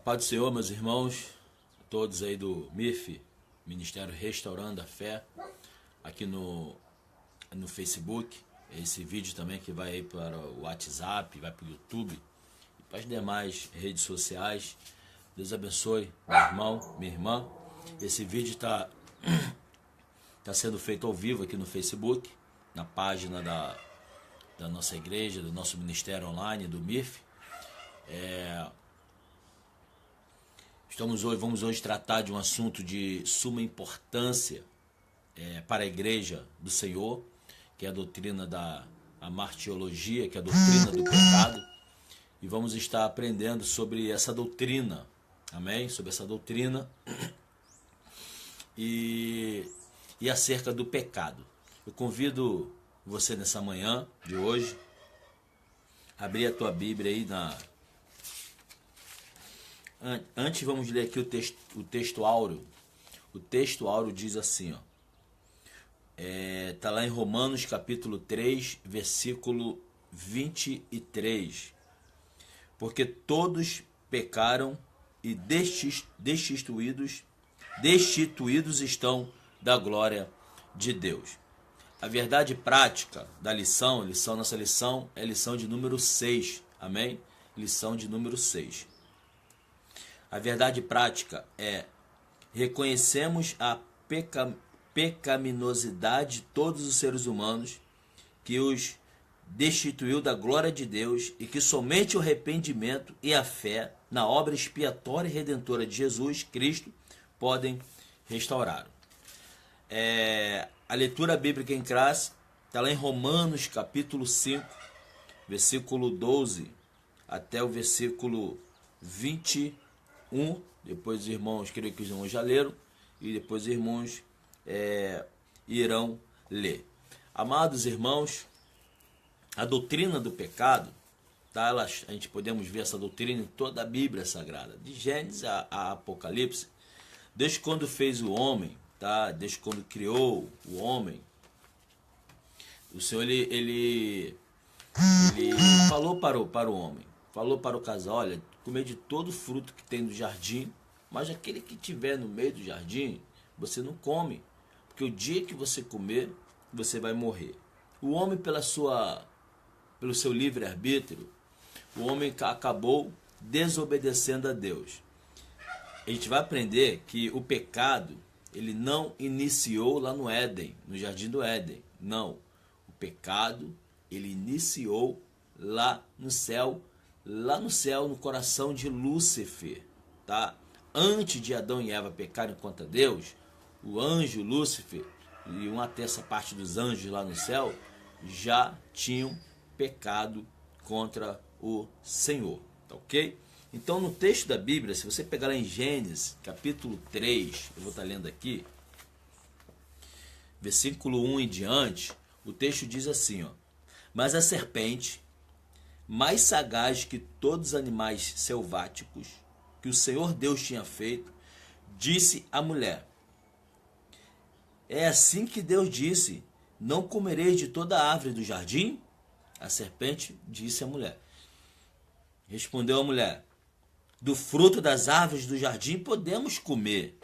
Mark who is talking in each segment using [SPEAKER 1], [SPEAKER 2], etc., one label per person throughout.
[SPEAKER 1] Paz do Senhor, meus irmãos, todos aí do MIF, Ministério Restaurando a Fé, aqui no Facebook. Esse vídeo também que vai aí para o WhatsApp, vai para o YouTube e para as demais redes sociais. Deus abençoe, meu irmão, minha irmã. Esse vídeo está sendo feito ao vivo aqui no Facebook, na página da nossa igreja, do nosso ministério online, do MIF. Vamos hoje tratar de um assunto de suma importância para a igreja do Senhor, que é a doutrina da martiologia, que é a doutrina do pecado. E vamos estar aprendendo sobre essa doutrina, amém? Sobre essa doutrina e acerca do pecado. Eu convido você nessa manhã de hoje, abrir a tua Bíblia aí Antes vamos ler aqui o texto áureo. O texto áureo diz assim, ó. Está lá em Romanos capítulo 3, versículo 23. Porque todos pecaram e destituídos estão da glória de Deus. A verdade prática da nossa lição é lição de número 6. Amém? Lição de número 6. A verdade prática é: reconhecemos a pecaminosidade de todos os seres humanos, que os destituiu da glória de Deus e que somente o arrependimento e a fé na obra expiatória e redentora de Jesus Cristo podem restaurar. A leitura bíblica em classe está lá em Romanos capítulo 5, versículo 12 até o versículo 21. Depois os irmãos, creio que os irmãos já leram, e depois os irmãos irão ler. Amados irmãos, a doutrina do pecado, tá? A gente podemos ver essa doutrina em toda a Bíblia Sagrada, de Gênesis a Apocalipse. Desde quando fez o homem, tá? Desde quando criou o homem, o Senhor ele falou para o homem, falou para o casal: olha, comer de todo fruto que tem no jardim, mas aquele que tiver no meio do jardim, você não come, porque o dia que você comer, você vai morrer. O homem, pelo seu livre-arbítrio, o homem acabou desobedecendo a Deus. A gente vai aprender que o pecado, ele não iniciou lá no Éden, no jardim do Éden. Não. O pecado, ele iniciou lá no céu, no coração de Lúcifer, tá? Antes de Adão e Eva pecarem contra Deus, o anjo Lúcifer e uma terça parte dos anjos lá no céu já tinham pecado contra o Senhor, tá ok? Então, no texto da Bíblia, se você pegar lá em Gênesis capítulo 3, eu vou estar lendo aqui, versículo 1 em diante, o texto diz assim, ó: mas a serpente, mais sagaz que todos os animais selváticos que o Senhor Deus tinha feito, disse à mulher: é assim que Deus disse, não comereis de toda a árvore do jardim? A serpente disse à mulher. Respondeu a mulher: do fruto das árvores do jardim podemos comer,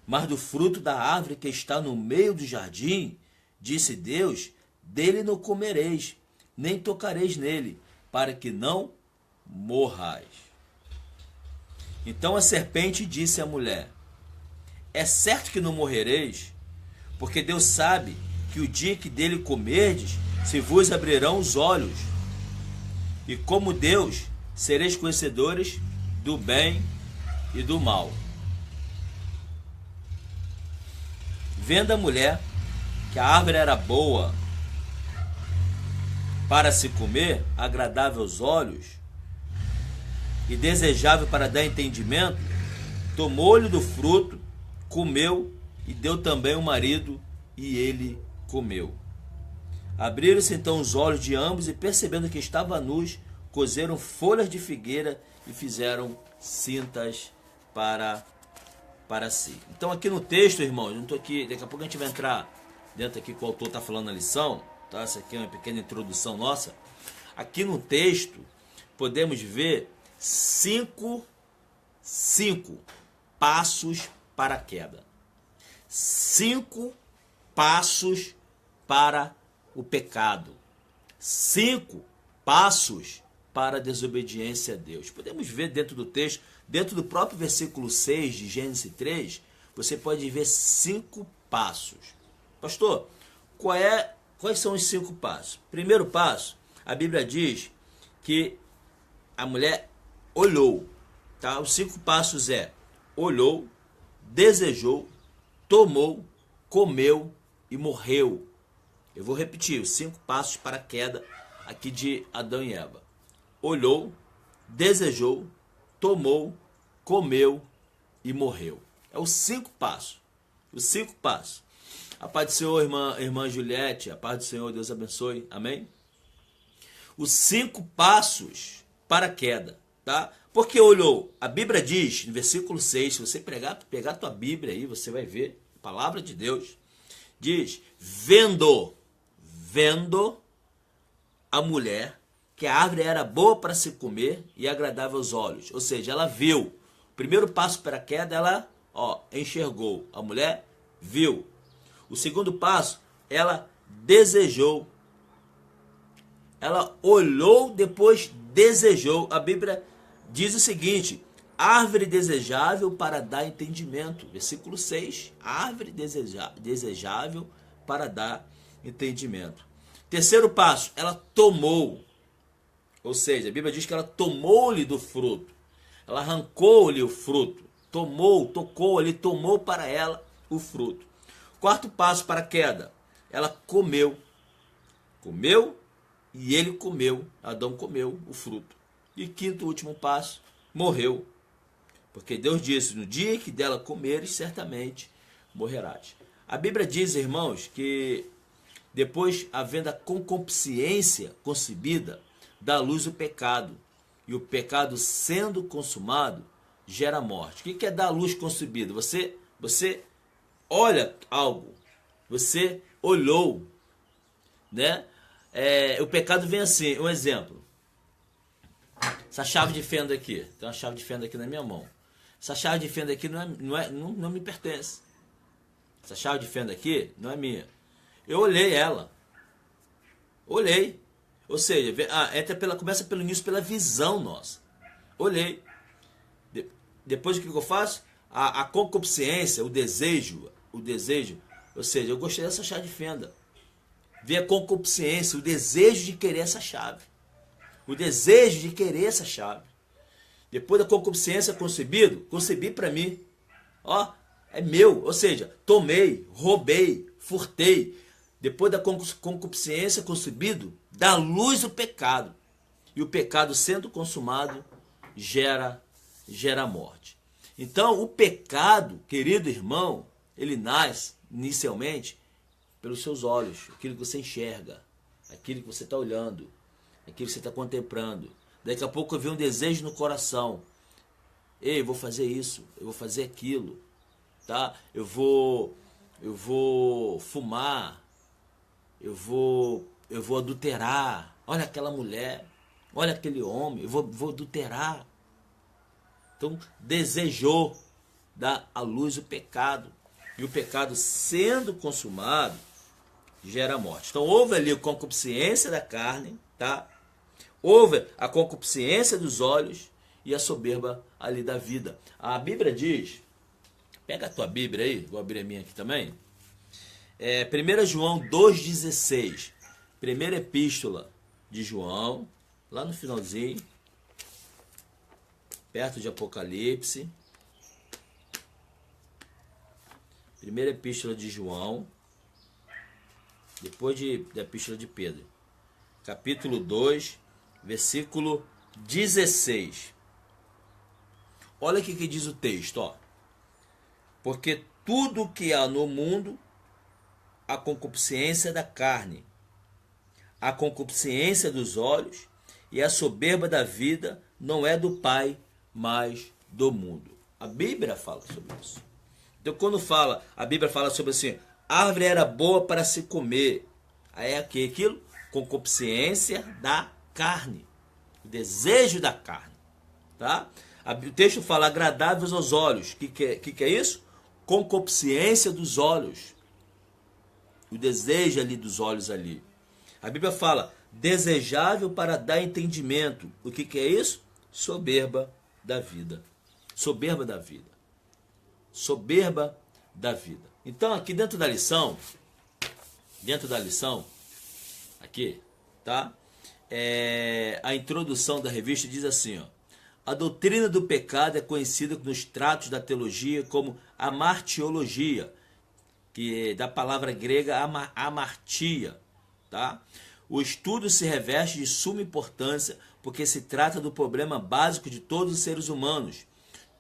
[SPEAKER 1] mas do fruto da árvore que está no meio do jardim, disse Deus, dele não comereis, nem tocareis nele, para que não morrais. Então a serpente disse à mulher: é certo que não morrereis, porque Deus sabe que o dia que dele comerdes, se vos abrirão os olhos, e como Deus, sereis conhecedores do bem e do mal. Vendo a mulher que a árvore era boa para se comer, agradável aos olhos e desejável para dar entendimento, tomou-lhe do fruto, comeu e deu também ao marido, e ele comeu. Abriram-se então os olhos de ambos e, percebendo que estavam nus, cozeram folhas de figueira e fizeram cintas para si. Então aqui no texto, irmãos, eu não estou aqui, daqui a pouco a gente vai entrar dentro aqui que o autor está falando na lição, tá? Essa aqui é uma pequena introdução nossa. Aqui no texto podemos ver 5 5 passos para a queda. 5 passos para o pecado. 5 passos para a desobediência a Deus. Podemos ver dentro do texto, dentro do próprio versículo 6 de Gênesis 3, você pode ver 5 passos. Pastor, quais são os 5 passos? Primeiro passo, a Bíblia diz que a mulher olhou. Tá? Os 5 passos olhou, desejou, tomou, comeu e morreu. Eu vou repetir os 5 passos para a queda aqui de Adão e Eva. Olhou, desejou, tomou, comeu e morreu. É os 5 passos. Os 5 passos. A paz do Senhor, irmã Juliette. A paz do Senhor, Deus abençoe. Amém? Os 5 passos para a queda. Tá? Porque olhou. A Bíblia diz, no versículo 6, se você pegar a tua Bíblia aí, você vai ver a palavra de Deus. Diz, vendo a mulher que a árvore era boa para se comer e agradável aos olhos. Ou seja, ela viu. O primeiro passo para a queda, ela enxergou. A mulher viu. O segundo passo, ela desejou. Ela olhou, depois desejou. A Bíblia diz o seguinte, árvore desejável para dar entendimento. Versículo 6, árvore desejável para dar entendimento. Terceiro passo, ela tomou. Ou seja, a Bíblia diz que ela tomou-lhe do fruto. Ela arrancou-lhe o fruto. Tomou, tocou ali, tomou para ela o fruto. Quarto passo para a queda, ela comeu. Comeu e ele comeu, Adão comeu o fruto. E quinto, último passo, morreu. Porque Deus disse, no dia que dela comeres, certamente morrerás. A Bíblia diz, irmãos, que depois, havendo a concupiscência concebida, dá à luz o pecado. E o pecado sendo consumado, gera morte. O que é dar à luz concebida? Você olha algo, você olhou, né? O pecado vem assim, um exemplo. Essa chave de fenda aqui, tem uma chave de fenda aqui na minha mão. Essa chave de fenda aqui não me pertence. Essa chave de fenda aqui não é minha. Eu olhei ela. Olhei. Ou seja, começa pelo início, pela visão nossa. Olhei. Depois o que eu faço? A concupiscência, o desejo, ou seja, eu gostei dessa chave de fenda. Vem a concupiscência, o desejo de querer essa chave. O desejo de querer essa chave. Depois da concupiscência concebi para mim. É meu, ou seja, tomei, roubei, furtei. Depois da concupiscência concebido, dá luz o pecado. E o pecado sendo consumado, gera morte. Então, o pecado, querido irmão, ele nasce inicialmente pelos seus olhos, aquilo que você enxerga, aquilo que você está olhando, aquilo que você está contemplando. Daqui a pouco vem um desejo no coração. Ei, eu vou fazer isso, eu vou fazer aquilo, tá? Eu vou fumar, eu vou adulterar. Olha aquela mulher, olha aquele homem, eu vou adulterar. Então, desejou dar à luz o pecado. E o pecado sendo consumado, gera morte. Então, houve ali a concupiscência da carne, tá? Houve a concupiscência dos olhos e a soberba ali da vida. A Bíblia diz, pega a tua Bíblia aí, vou abrir a minha aqui também. 1 João 2,16. Primeira epístola de João, lá no finalzinho, perto de Apocalipse. Primeira epístola de João, depois da epístola de Pedro. Capítulo 2, versículo 16. Olha o que diz o texto, Porque tudo que há no mundo, a concupiscência da carne, a concupiscência dos olhos e a soberba da vida não é do Pai, mas do mundo. A Bíblia fala sobre isso. Então, quando a Bíblia fala sobre assim, a árvore era boa para se comer. Aí é aquilo? Concupiscência da carne. O desejo da carne. Tá? O texto fala agradáveis aos olhos. O que é isso? Concupiscência dos olhos. O desejo ali dos olhos ali. A Bíblia fala desejável para dar entendimento. O que é isso? Soberba da vida. Soberba da vida. Soberba da vida. Então aqui dentro da lição, aqui, tá? A introdução da revista diz assim, ó. A doutrina do pecado é conhecida nos tratos da teologia como amartiologia, que é da palavra grega amartia, tá? O estudo se reveste de suma importância porque se trata do problema básico de todos os seres humanos.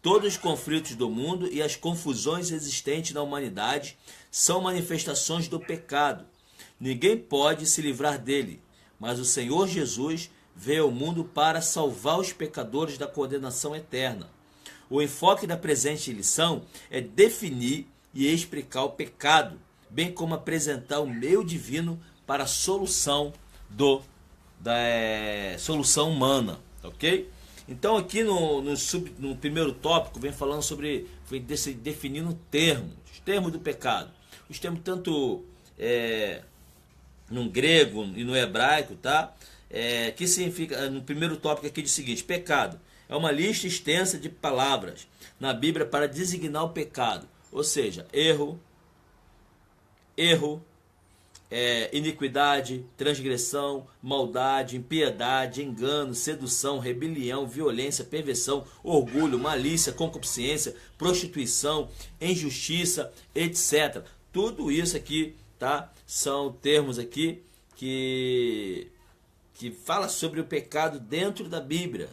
[SPEAKER 1] Todos os conflitos do mundo e as confusões existentes na humanidade são manifestações do pecado. Ninguém pode se livrar dele, mas o Senhor Jesus veio ao mundo para salvar os pecadores da condenação eterna. O enfoque da presente lição é definir e explicar o pecado, bem como apresentar o meio divino para a solução solução humana, ok? Então aqui no primeiro tópico vem falando sobre, definindo os termos do pecado. Os termos tanto no grego e no hebraico, tá? Que significa, no primeiro tópico aqui diz o seguinte: pecado é uma lista extensa de palavras na Bíblia para designar o pecado, ou seja, erro, iniquidade, transgressão, maldade, impiedade, engano, sedução, rebelião, violência, perversão, orgulho, malícia, concupiscência, prostituição, injustiça, etc. Tudo isso aqui, tá? São termos aqui que fala sobre o pecado dentro da Bíblia,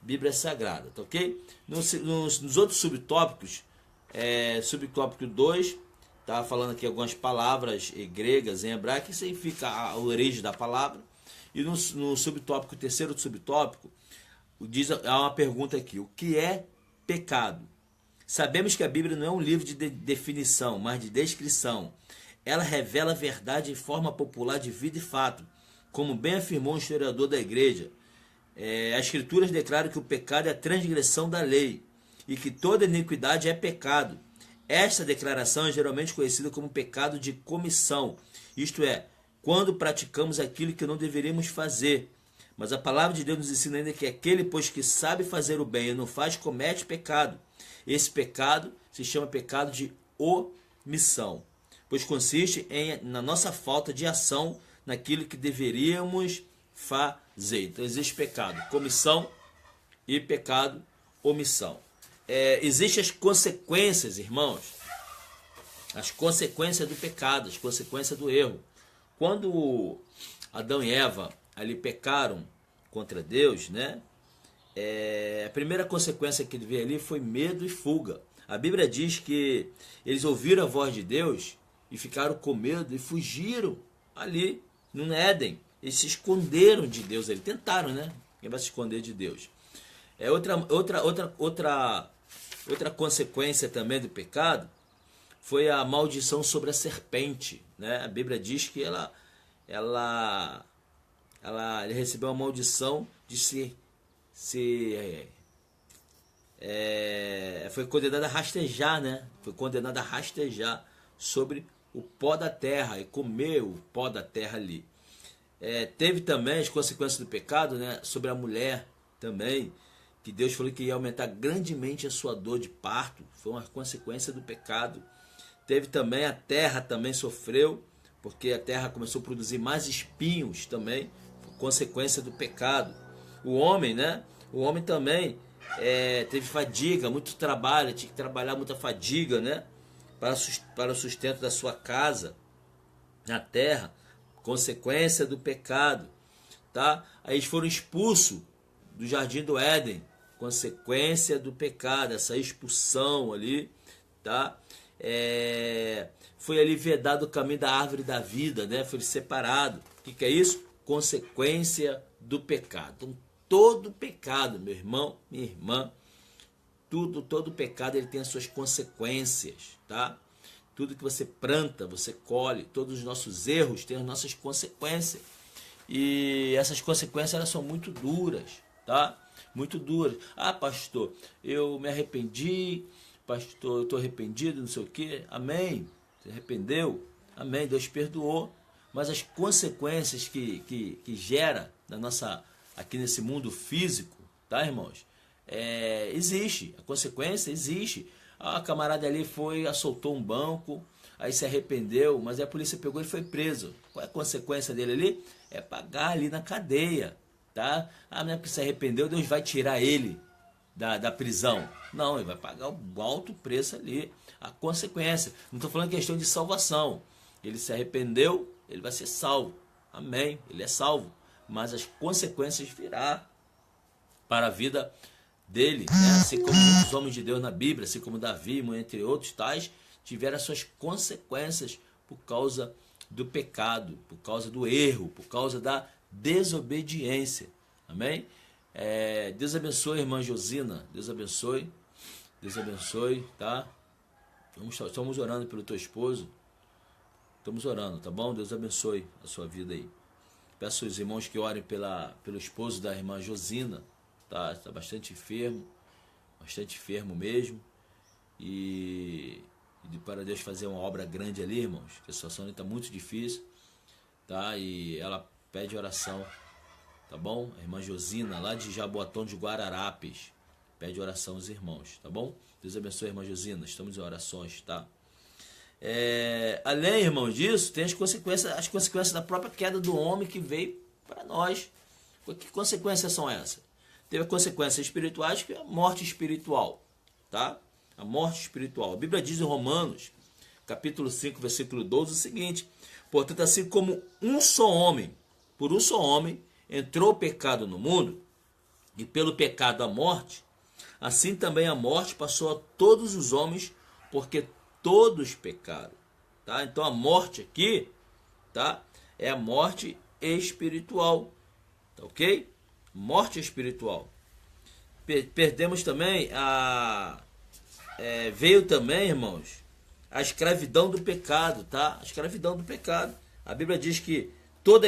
[SPEAKER 1] Bíblia Sagrada, tá ok? Nos outros subtópicos, subtópico 2, tá falando aqui algumas palavras gregas em hebraico, que significa a origem da palavra. E no subtópico, terceiro subtópico, há uma pergunta aqui: o que é pecado? Sabemos que a Bíblia não é um livro de definição, mas de descrição. Ela revela a verdade em forma popular de vida e fato, como bem afirmou um historiador da igreja. As Escrituras declaram que o pecado é a transgressão da lei e que toda iniquidade é pecado. Esta declaração é geralmente conhecida como pecado de comissão, isto é, quando praticamos aquilo que não deveríamos fazer. Mas a palavra de Deus nos ensina ainda que aquele, pois, que sabe fazer o bem e não faz, comete pecado. Esse pecado se chama pecado de omissão, pois consiste na nossa falta de ação naquilo que deveríamos fazer. Então existe pecado comissão e pecado omissão. Existem as consequências, irmãos, as consequências do pecado, as consequências do erro. Quando Adão e Eva ali pecaram contra Deus, né? A primeira consequência que ele vê ali foi medo e fuga. A Bíblia diz que eles ouviram a voz de Deus e ficaram com medo e fugiram ali no Éden. Eles se esconderam de Deus, eles tentaram, né? Quem vai se esconder de Deus? Outra consequência também do pecado foi a maldição sobre a serpente, né? A Bíblia diz que ele recebeu a maldição de foi condenado a rastejar, né? Foi condenado a rastejar sobre o pó da terra e comer o pó da terra ali. Teve também as consequências do pecado, né? Sobre a mulher também, que Deus falou que ia aumentar grandemente a sua dor de parto. Foi uma consequência do pecado. Teve também a terra também sofreu, porque a terra começou a produzir mais espinhos também, consequência do pecado. O homem, né? O homem também teve fadiga, muito trabalho, tinha que trabalhar muita fadiga, né? Para o sustento da sua casa na terra, consequência do pecado, tá? Aí eles foram expulsos do jardim do Éden, consequência do pecado, essa expulsão ali, tá? Foi ali vedado o caminho da árvore da vida, né? Foi separado. O que é isso? Consequência do pecado. Então, todo pecado, meu irmão, minha irmã, todo pecado ele tem as suas consequências, tá? Tudo que você planta, você colhe. Todos os nossos erros têm as nossas consequências. E essas consequências elas são muito duras, tá? Muito duras. Ah, pastor, eu me arrependi, pastor, eu estou arrependido, não sei o quê. Amém. Você arrependeu? Amém. Deus perdoou. Mas as consequências que gera na nossa, aqui nesse mundo físico, tá, irmãos? Existe. A consequência existe. Ah, a camarada ali assaltou um banco, aí se arrependeu, mas a polícia pegou e foi preso. Qual é a consequência dele ali? É pagar ali na cadeia, tá? Ah, não é porque se arrependeu, Deus vai tirar ele da prisão. Não, ele vai pagar o alto preço ali. A consequência. Não estou falando questão de salvação. Ele se arrependeu, ele vai ser salvo. Amém. Ele é salvo. Mas as consequências virá para a vida dele, né? Assim como muitos homens de Deus na Bíblia, assim como Davi, entre outros tais, tiveram as suas consequências por causa do pecado, por causa do erro, por causa da desobediência. Amém? Deus abençoe, irmã Josina. Deus abençoe. Deus abençoe, tá? Estamos orando pelo teu esposo. Estamos orando, tá bom? Deus abençoe a sua vida aí. Peço aos irmãos que orem pelo esposo da irmã Josina. Está bastante enfermo mesmo. E para Deus fazer uma obra grande ali, irmãos. A situação está muito difícil, tá? E ela pede oração, tá bom? A irmã Josina, lá de Jaboatão de Guararapes, pede oração aos irmãos, tá bom? Deus abençoe a irmã Josina, estamos em orações, tá? Além, irmãos, disso, tem as consequências da própria queda do homem que veio para nós. Que consequências são essas? Teve consequências espirituais, que é a morte espiritual, tá? A morte espiritual. A Bíblia diz em Romanos, capítulo 5, versículo 12, o seguinte: portanto, assim como por um só homem, entrou o pecado no mundo, e pelo pecado a morte, assim também a morte passou a todos os homens, porque todos pecaram, tá? Então a morte aqui, tá? É a morte espiritual, tá ok? Morte espiritual. Perdemos também veio também, irmãos, a escravidão do pecado, tá? A escravidão do pecado. A Bíblia diz que todo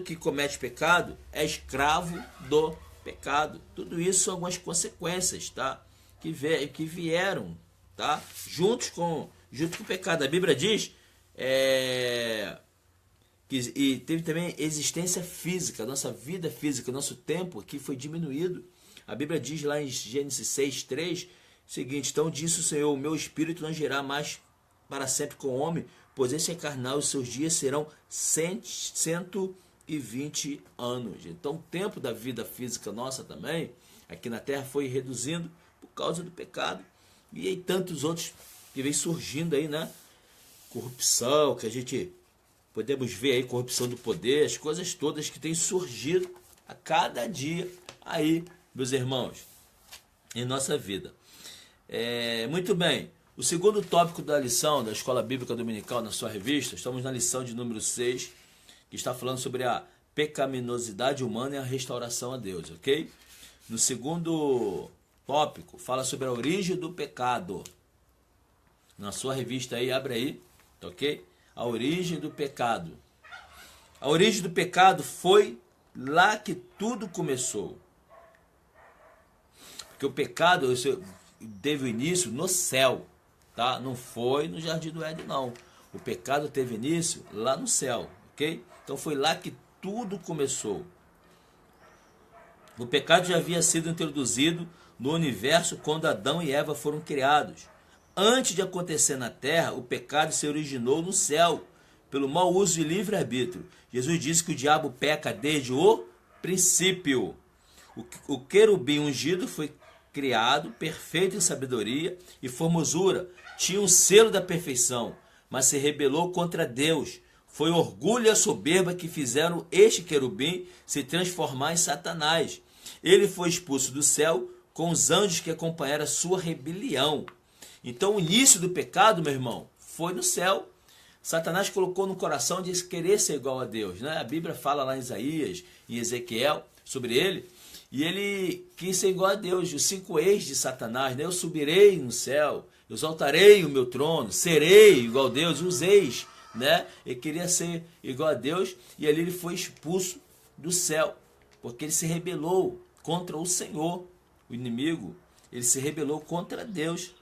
[SPEAKER 1] que comete pecado é escravo do pecado. Tudo isso são algumas consequências, tá? Que vieram, tá? Junto com o pecado. A Bíblia diz e teve também existência física, nossa vida física, nosso tempo aqui foi diminuído. A Bíblia diz lá em Gênesis 6:3, o seguinte: então disse o Senhor, o meu espírito não girá mais para sempre com o homem, pois esse é carnal, os seus dias serão 120 anos. Então o tempo da vida física nossa também, aqui na terra, foi reduzindo por causa do pecado. E aí tantos outros que vem surgindo aí, né? Corrupção, que a gente podemos ver aí, corrupção do poder, as coisas todas que têm surgido a cada dia aí, meus irmãos, em nossa vida. Muito bem, o segundo tópico da lição da Escola Bíblica Dominical na sua revista, estamos na lição de número 6, que está falando sobre a pecaminosidade humana e a restauração a Deus, ok? No segundo tópico, fala sobre a origem do pecado. Na sua revista aí, abre aí, ok? A origem do pecado. A origem do pecado foi lá que tudo começou. Porque o pecado teve o início no céu, tá? Não foi no Jardim do Éden, não. O pecado teve início lá no céu, ok? Então foi lá que tudo começou. O pecado já havia sido introduzido no universo quando Adão e Eva foram criados. Antes de acontecer na terra, o pecado se originou no céu, pelo mau uso de livre-arbítrio. Jesus disse que o diabo peca desde o princípio. O querubim ungido foi criado, perfeito em sabedoria e formosura. Tinha um selo da perfeição, mas se rebelou contra Deus. Foi o orgulho e a soberba que fizeram este querubim se transformar em Satanás. Ele foi expulso do céu com os anjos que acompanharam a sua rebelião. Então o início do pecado, meu irmão, foi no céu. Satanás colocou no coração de querer ser igual a Deus, né? A Bíblia fala lá em Isaías, em Ezequiel, sobre ele. E ele quis ser igual a Deus. Os 5 ex de Satanás, né? Eu subirei no céu, eu exaltarei o meu trono, serei igual a Deus, os ex, né? Ele queria ser igual a Deus e ali ele foi expulso do céu, porque ele se rebelou contra o Senhor. O inimigo, ele se rebelou contra Deus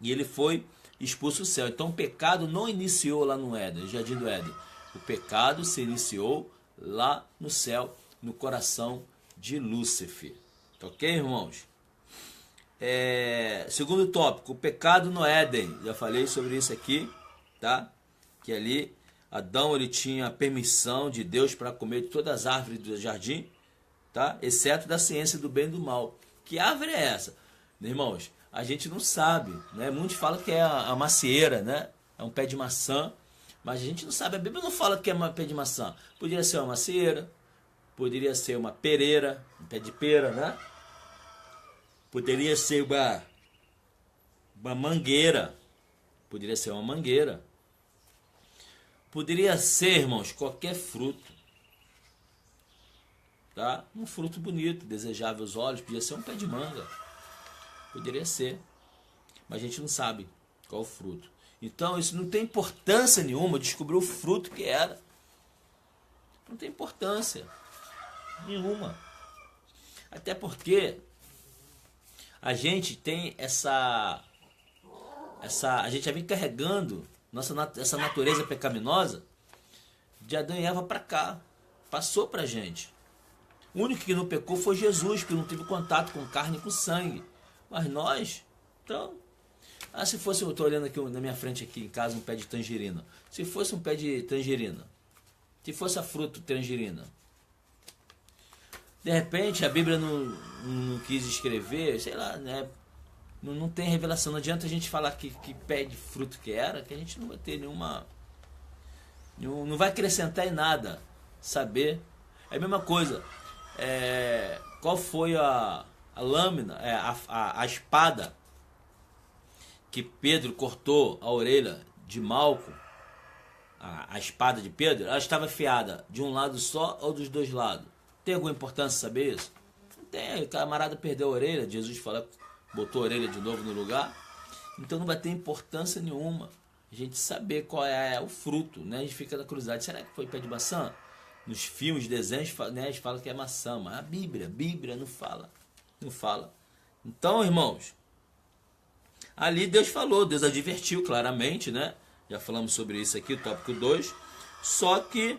[SPEAKER 1] e ele foi expulso do céu. Então o pecado não iniciou lá no Éden, no Jardim do Éden. O pecado se iniciou lá no céu, no coração de Lúcifer. Ok, irmãos? Segundo tópico, o pecado no Éden. Já falei sobre isso aqui, tá? Que ali Adão, ele tinha permissão de Deus para comer de todas as árvores do jardim, tá? Exceto da ciência do bem e do mal. Que árvore é essa? Irmãos, a gente não sabe, né? Muitos falam que é a macieira, né? É um pé de maçã, mas a gente não sabe. A Bíblia não fala que é um pé de maçã. Poderia ser uma macieira, poderia ser uma pereira, um pé de pera, né? Poderia ser uma mangueira, poderia ser uma mangueira. Poderia ser, irmãos, qualquer fruto, tá? Um fruto bonito, desejável aos olhos, podia ser um pé de manga, poderia ser, mas a gente não sabe qual o fruto. Então isso não tem importância nenhuma, descobrir o fruto que era, não tem importância nenhuma, até porque a gente tem a gente já vem carregando essa natureza pecaminosa de Adão e Eva para cá, passou para a gente. O único que não pecou foi Jesus, que não teve contato com carne e com sangue. Mas nós, então... se fosse, eu estou olhando aqui na minha frente aqui em casa um pé de tangerina. Se fosse um pé de tangerina, se fosse a fruta tangerina, de repente a Bíblia não quis escrever, sei lá, né? Não tem revelação. Não adianta a gente falar que pé de fruto que era, que a gente não vai ter nenhuma... Não vai acrescentar em nada saber. É a mesma coisa. Qual foi a lâmina, a espada que Pedro cortou a orelha de Malco? A espada de Pedro, ela estava afiada de um lado só ou dos dois lados? Tem alguma importância saber isso? Não tem. O camarada perdeu a orelha, Jesus fala, botou a orelha de novo no lugar. Então não vai ter importância nenhuma a gente saber qual é o fruto, né? A gente fica na curiosidade, será que foi pé de maçã? Nos filmes, desenhos, né, eles falam que é maçã, mas a Bíblia não fala. Não fala. Então, irmãos, ali Deus falou, Deus advertiu claramente, né? Já falamos sobre isso aqui, o tópico 2. Só que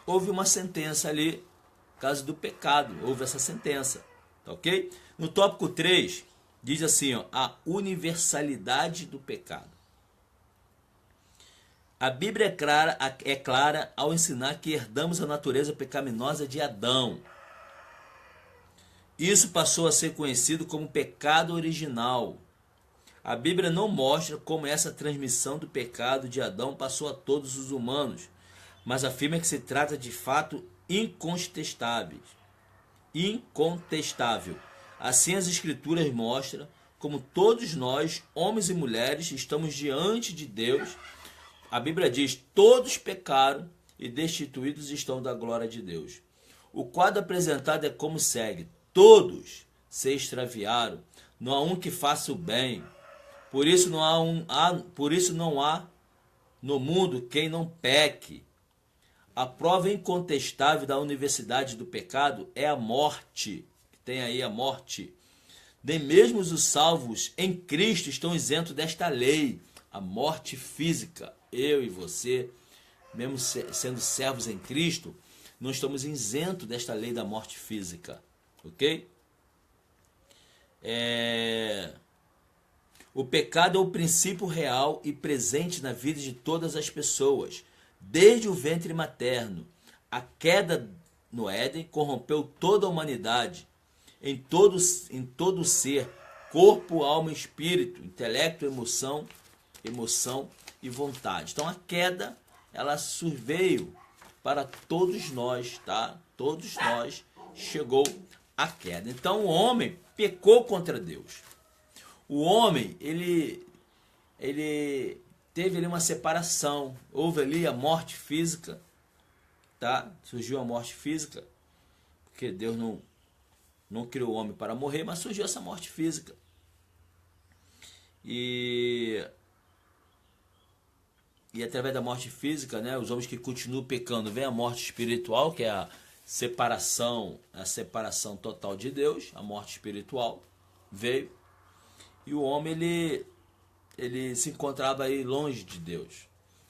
[SPEAKER 1] houve uma sentença ali, caso do pecado, houve essa sentença, tá ok? No tópico 3, diz assim, ó, a universalidade do pecado. A Bíblia é clara ao ensinar que herdamos a natureza pecaminosa de Adão. Isso passou a ser conhecido como pecado original. A Bíblia não mostra como essa transmissão do pecado de Adão passou a todos os humanos, mas afirma que se trata de fato incontestável. Assim as Escrituras mostram como todos nós, homens e mulheres, estamos diante de Deus. A Bíblia diz, todos pecaram e destituídos estão da glória de Deus. O quadro apresentado é como segue. Todos se extraviaram, não há um que faça o bem. Por isso não há no mundo quem não peque. A prova incontestável da universidade do pecado é a morte. Tem aí a morte. Nem mesmo os salvos em Cristo estão isentos desta lei. A morte física. Eu e você, mesmo sendo servos em Cristo, não estamos isentos desta lei da morte física. Ok? O pecado é o princípio real e presente na vida de todas as pessoas, desde o ventre materno. A queda no Éden corrompeu toda a humanidade, em todo ser, corpo, alma, espírito, intelecto, emoção e vontade. Então a queda, ela surveio para todos nós, tá? Todos nós chegou a queda. Então o homem pecou contra Deus. O homem, ele teve ali uma separação, houve ali a morte física, tá? Surgiu a morte física, porque Deus não criou o homem para morrer, mas surgiu essa morte física. E através da morte física, né, os homens que continuam pecando, vem a morte espiritual, que é a separação, a separação total de Deus, a morte espiritual veio, e o homem ele se encontrava aí longe de Deus.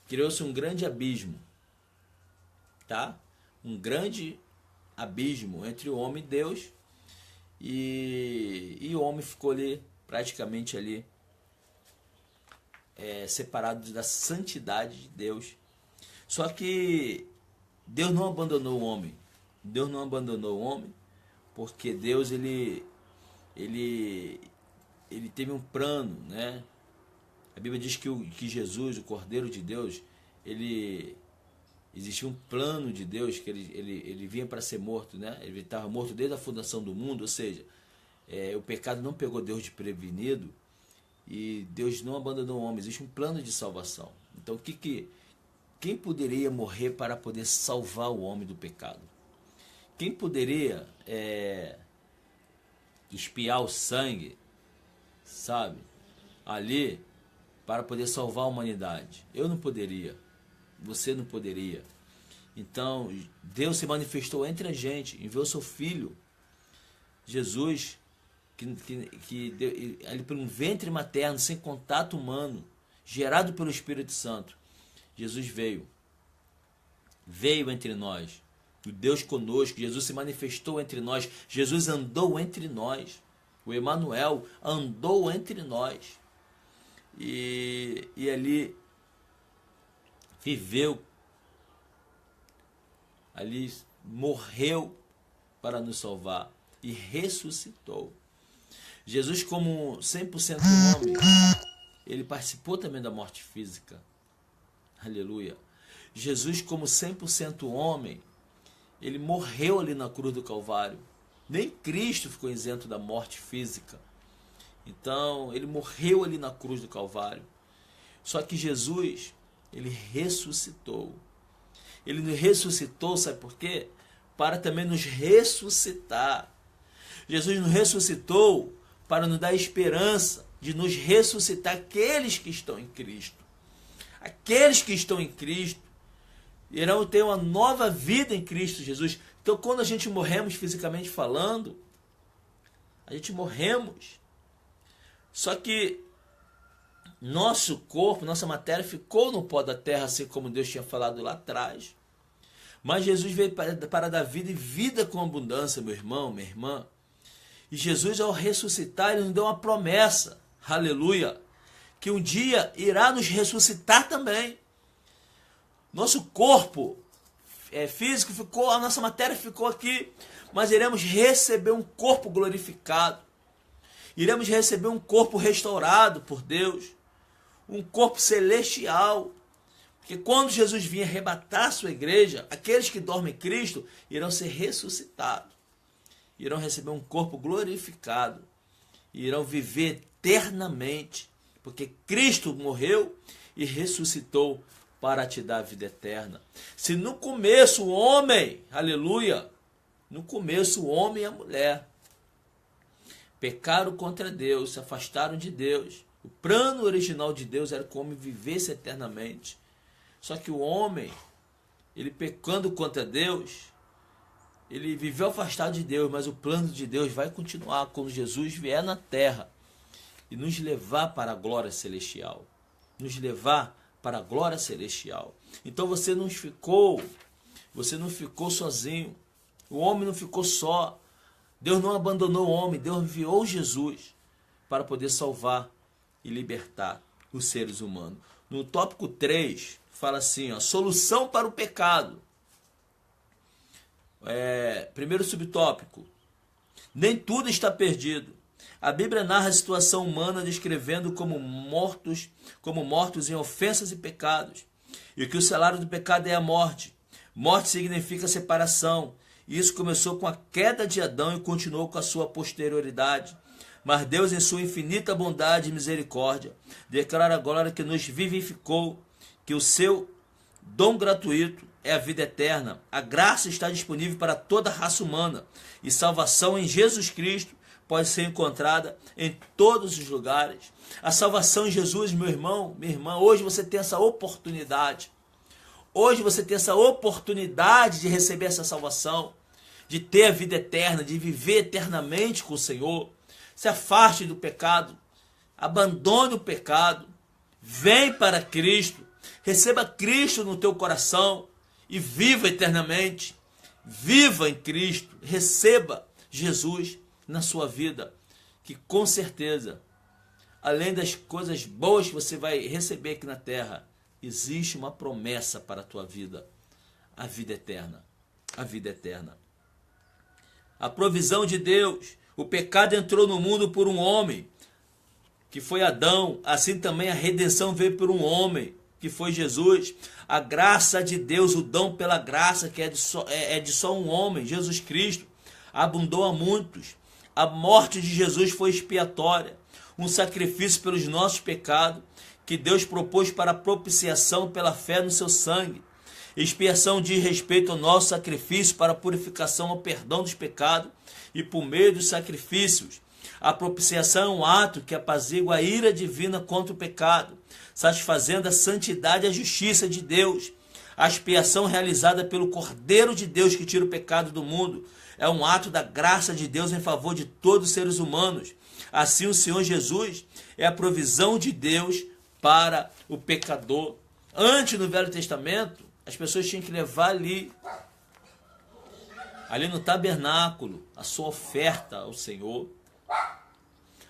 [SPEAKER 1] Criou-se um grande abismo, tá? Um grande abismo entre o homem e Deus, e o homem ficou ali, praticamente ali, separado da santidade de Deus. Só que Deus não abandonou o homem. Deus não abandonou o homem, porque Deus ele teve um plano, né? A Bíblia diz que Jesus, o Cordeiro de Deus, existia um plano de Deus, que ele vinha para ser morto, né? Ele estava morto desde a fundação do mundo, ou seja, o pecado não pegou Deus desprevenido, e Deus não abandonou o homem. Existe um plano de salvação. Então, quem poderia morrer para poder salvar o homem do pecado? Quem poderia espiar o sangue, sabe, ali, para poder salvar a humanidade? Eu não poderia, você não poderia. Então, Deus se manifestou entre a gente, enviou seu Filho, Jesus, que ele por um ventre materno, sem contato humano, gerado pelo Espírito Santo, Jesus veio entre nós, o Deus conosco. Jesus se manifestou entre nós, Jesus andou entre nós, o Emanuel andou entre nós, e ali viveu, ali morreu para nos salvar e ressuscitou. Jesus, como 100% homem, ele participou também da morte física. Aleluia. Jesus, como 100% homem, ele morreu ali na cruz do Calvário. Nem Cristo ficou isento da morte física. Então, ele morreu ali na cruz do Calvário. Só que Jesus, ele ressuscitou. Ele nos ressuscitou, sabe por quê? Para também nos ressuscitar. Jesus nos ressuscitou para nos dar esperança de nos ressuscitar aqueles que estão em Cristo. Aqueles que estão em Cristo irão ter uma nova vida em Cristo Jesus. Então, quando a gente morremos fisicamente falando, a gente morremos. Só que nosso corpo, nossa matéria ficou no pó da terra, assim como Deus tinha falado lá atrás. Mas Jesus veio para dar vida, e vida com abundância, meu irmão, minha irmã. E Jesus, ao ressuscitar, ele nos deu uma promessa, aleluia, que um dia irá nos ressuscitar também. Nosso corpo físico ficou, a nossa matéria ficou aqui, mas iremos receber um corpo glorificado. Iremos receber um corpo restaurado por Deus, um corpo celestial. Porque quando Jesus vir arrebatar a sua igreja, aqueles que dormem em Cristo irão ser ressuscitados. Irão receber um corpo glorificado. Irão viver eternamente. Porque Cristo morreu e ressuscitou para te dar a vida eterna. Se no começo o homem, aleluia, no começo o homem e a mulher pecaram contra Deus, se afastaram de Deus. O plano original de Deus era que o homem vivesse eternamente. Só que o homem, ele pecando contra Deus, ele viveu afastado de Deus, mas o plano de Deus vai continuar quando Jesus vier na terra e nos levar para a glória celestial. Nos levar para a glória celestial. Então você não ficou sozinho. O homem não ficou só. Deus não abandonou o homem, Deus enviou Jesus para poder salvar e libertar os seres humanos. No tópico 3, fala assim, ó, solução para o pecado. Primeiro subtópico, nem tudo está perdido. A Bíblia narra a situação humana descrevendo como mortos em ofensas e pecados. E que o salário do pecado é a morte. Morte significa separação. Isso começou com a queda de Adão e continuou com a sua posterioridade. Mas Deus, em sua infinita bondade e misericórdia, declara agora que nos vivificou, que o seu dom gratuito é a vida eterna. A graça está disponível para toda a raça humana e salvação em Jesus Cristo pode ser encontrada em todos os lugares. A salvação em Jesus, meu irmão, minha irmã, hoje você tem essa oportunidade. Hoje você tem essa oportunidade de receber essa salvação. de ter a vida eterna, de viver eternamente com o Senhor, se afaste do pecado, abandone o pecado, vem para Cristo, receba Cristo no teu coração e viva eternamente. Viva em Cristo, receba Jesus na sua vida, que com certeza, além das coisas boas que você vai receber aqui na terra, existe uma promessa para a tua vida, a vida eterna, a vida eterna. A provisão de Deus, o pecado entrou no mundo por um homem, que foi Adão, assim também a redenção veio por um homem, que foi Jesus. A graça de Deus, o dom pela graça, que é de só um homem, Jesus Cristo, abundou a muitos. A morte de Jesus foi expiatória, um sacrifício pelos nossos pecados, que Deus propôs para propiciação pela fé no seu sangue. Expiação diz respeito ao nosso sacrifício para a purificação ao perdão dos pecados e por meio dos sacrifícios. A propiciação é um ato que apazigua a ira divina contra o pecado, satisfazendo a santidade e a justiça de Deus. A expiação realizada pelo Cordeiro de Deus que tira o pecado do mundo é um ato da graça de Deus em favor de todos os seres humanos. Assim, o Senhor Jesus é a provisão de Deus para o pecador. Antes, no Velho Testamento, as pessoas tinham que levar ali no tabernáculo, a sua oferta ao Senhor.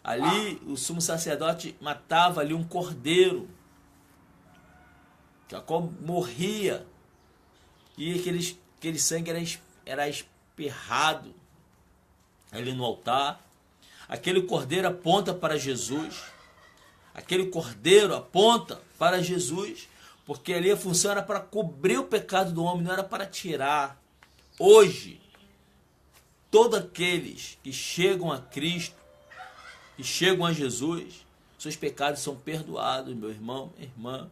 [SPEAKER 1] Ali o sumo sacerdote matava ali um cordeiro, que a qual morria, e aquele sangue era esperrado ali no altar. Aquele cordeiro aponta para Jesus. Aquele cordeiro aponta para Jesus, porque ali a função era para cobrir o pecado do homem, não era para tirar. Hoje, todos aqueles que chegam a Cristo, que chegam a Jesus, seus pecados são perdoados, meu irmão, minha irmã.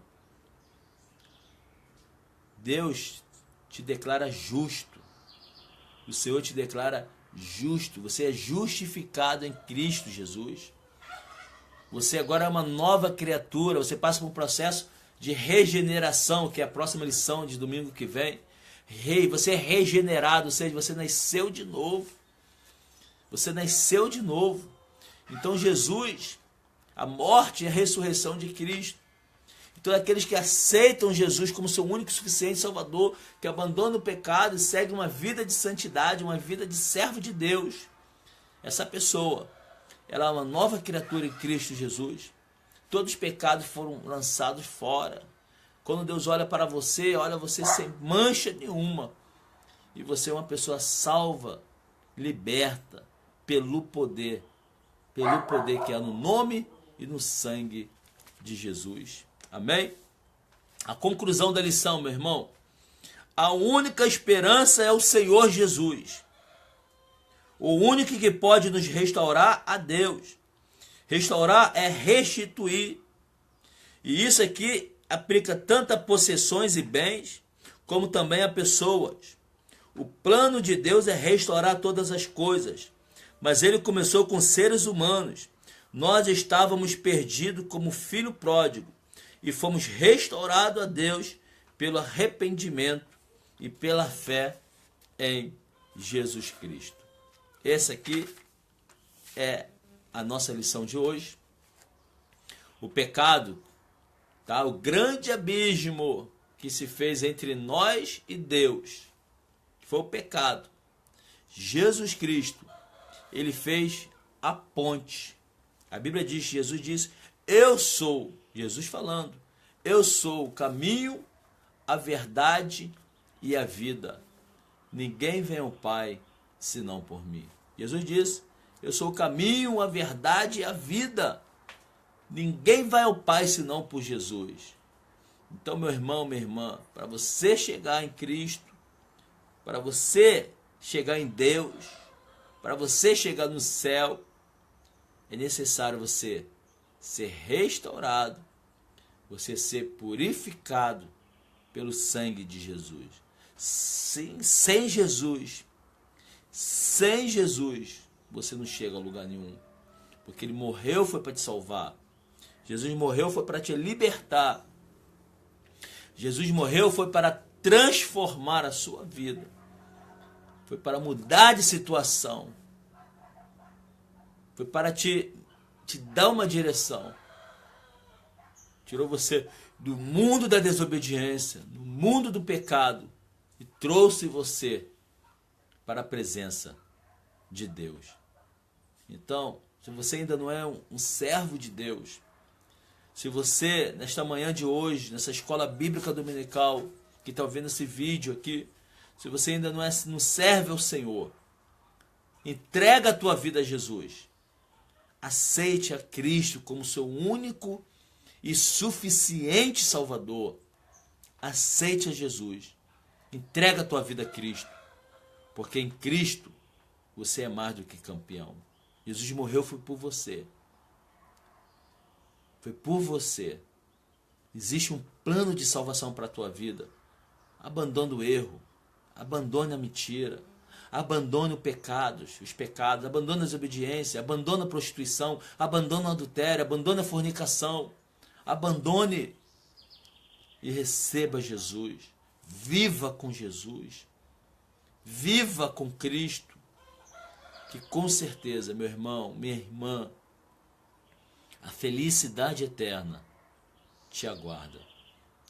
[SPEAKER 1] Deus te declara justo. O Senhor te declara justo. Você é justificado em Cristo Jesus. Você agora é uma nova criatura. Você passa por um processo de regeneração, que é a próxima lição de domingo que vem. Você é regenerado, ou seja, você nasceu de novo. Você nasceu de novo. Então Jesus, a morte e a ressurreição de Cristo. Então aqueles que aceitam Jesus como seu único e suficiente Salvador, que abandonam o pecado e seguem uma vida de santidade, uma vida de servo de Deus. Essa pessoa, ela é uma nova criatura em Cristo Jesus. Todos os pecados foram lançados fora. Quando Deus olha para você, olha você sem mancha nenhuma. E você é uma pessoa salva, liberta, pelo poder que há no nome e no sangue de Jesus. Amém? A conclusão da lição, meu irmão. A única esperança é o Senhor Jesus. O único que pode nos restaurar a Deus. Restaurar é restituir. E isso aqui aplica tanto a possessões e bens, como também a pessoas. O plano de Deus é restaurar todas as coisas. Mas ele começou com seres humanos. Nós estávamos perdidos como filho pródigo e fomos restaurados a Deus pelo arrependimento e pela fé em Jesus Cristo. Essa aqui é a nossa lição de hoje. O pecado, tá? O grande abismo que se fez entre nós e Deus, foi o pecado. Jesus Cristo, ele fez a ponte. A Bíblia diz, Jesus diz, eu sou, Jesus falando, eu sou o caminho, a verdade e a vida. Ninguém vem ao Pai senão por mim. Jesus diz, eu sou o caminho, a verdade e a vida. Ninguém vai ao Pai senão por Jesus. Então, meu irmão, minha irmã, para você chegar em Cristo, para você chegar em Deus, para você chegar no céu, é necessário você ser restaurado, você ser purificado pelo sangue de Jesus. Sem Jesus, você não chega a lugar nenhum. Porque ele morreu foi para te salvar. Jesus morreu foi para te libertar. Jesus morreu foi para transformar a sua vida. Foi para mudar de situação. Foi para te dar uma direção. Tirou você do mundo da desobediência, do mundo do pecado, e trouxe você para a presença de Deus. Então, se você ainda não é um servo de Deus, se você, nesta manhã de hoje, nessa escola bíblica dominical, que está ouvindo esse vídeo aqui, se você ainda não serve ao Senhor, entrega a tua vida a Jesus. Aceite a Cristo como seu único e suficiente Salvador. Aceite a Jesus. Entrega a tua vida a Cristo. Porque em Cristo você é mais do que campeão. Jesus morreu foi por você. Foi por você. Existe um plano de salvação para a tua vida. Abandone o erro. Abandone a mentira. Abandone os pecados, abandone a desobediência, abandone a prostituição, abandone o adultério, abandone a fornicação, abandone e receba Jesus. Viva com Jesus, viva com Cristo, que com certeza, meu irmão, minha irmã, a felicidade eterna te aguarda.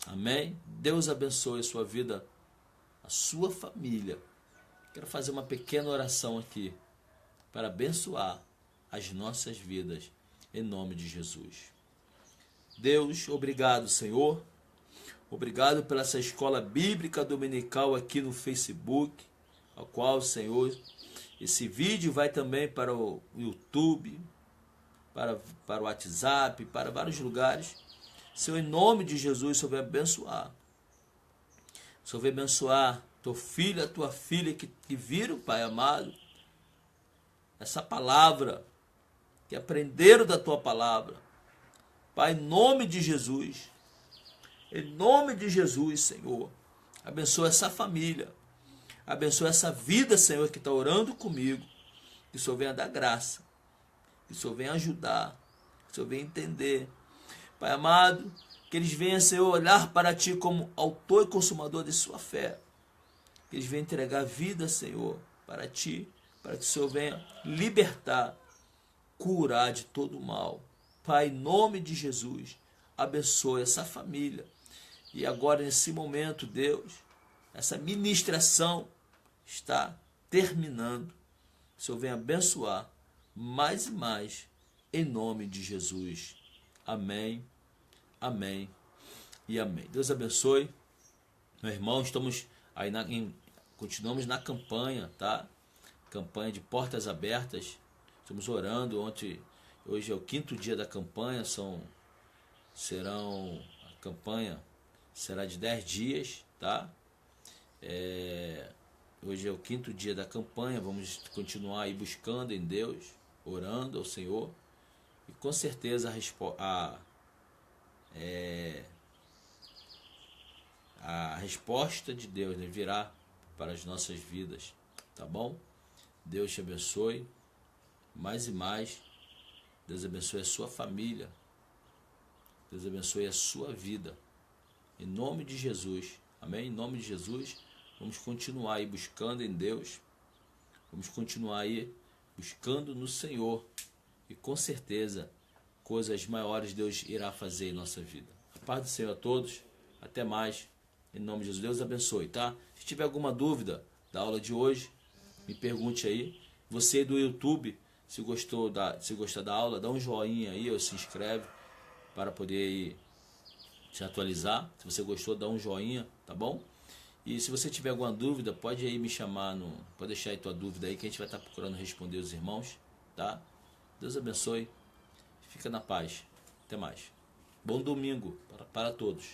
[SPEAKER 1] Amém? Deus abençoe a sua vida, a sua família. Quero fazer uma pequena oração aqui para abençoar as nossas vidas em nome de Jesus. Deus, obrigado, Senhor. Obrigado pela essa escola bíblica dominical aqui no Facebook, a qual, Senhor, esse vídeo vai também para o YouTube, para o WhatsApp, para vários lugares. Senhor, em nome de Jesus, o Senhor vai abençoar. O Senhor vai abençoar teu filho, a tua filha que viram, Pai amado, essa palavra, que aprenderam da tua palavra. Pai, em nome de Jesus, Senhor, abençoa essa família, abençoa essa vida, Senhor, que está orando comigo, que o Senhor venha dar graça, que o Senhor venha ajudar, que o Senhor venha entender. Pai amado, que eles venham, Senhor, olhar para Ti como autor e consumador de sua fé. Que eles venham entregar a vida, Senhor, para Ti, para que o Senhor venha libertar, curar de todo o mal. Pai, em nome de Jesus, abençoe essa família. E agora, nesse momento, Deus, essa ministração está terminando. Que o Senhor venha abençoar mais e mais, em nome de Jesus. Amém, amém e amém. Deus abençoe. Meu irmão, estamos aí continuamos na campanha, tá? Campanha de portas abertas. Estamos orando. Hoje é o 5º dia da campanha. A campanha será de 10 dias, tá? Hoje é o 5º dia da campanha. Vamos continuar aí buscando em Deus, orando ao Senhor. E com certeza a resposta de Deus, né, virá para as nossas vidas, tá bom? Deus te abençoe mais e mais. Deus abençoe a sua família. Deus abençoe a sua vida. Em nome de Jesus. Amém? Em nome de Jesus. Vamos continuar aí buscando em Deus. Vamos continuar aí buscando no Senhor. E com certeza, coisas maiores Deus irá fazer em nossa vida. A paz do Senhor a todos. Até mais. Em nome de Jesus. Deus abençoe, tá? Se tiver alguma dúvida da aula de hoje, me pergunte aí. Você do YouTube, se gostar da aula, dá um joinha aí ou se inscreve para poder aí se atualizar. Se você gostou, dá um joinha, tá bom? E se você tiver alguma dúvida, pode aí me chamar, pode deixar aí tua dúvida aí que a gente vai estar procurando responder os irmãos, tá? Deus abençoe. Fica na paz. Até mais. Bom domingo para todos.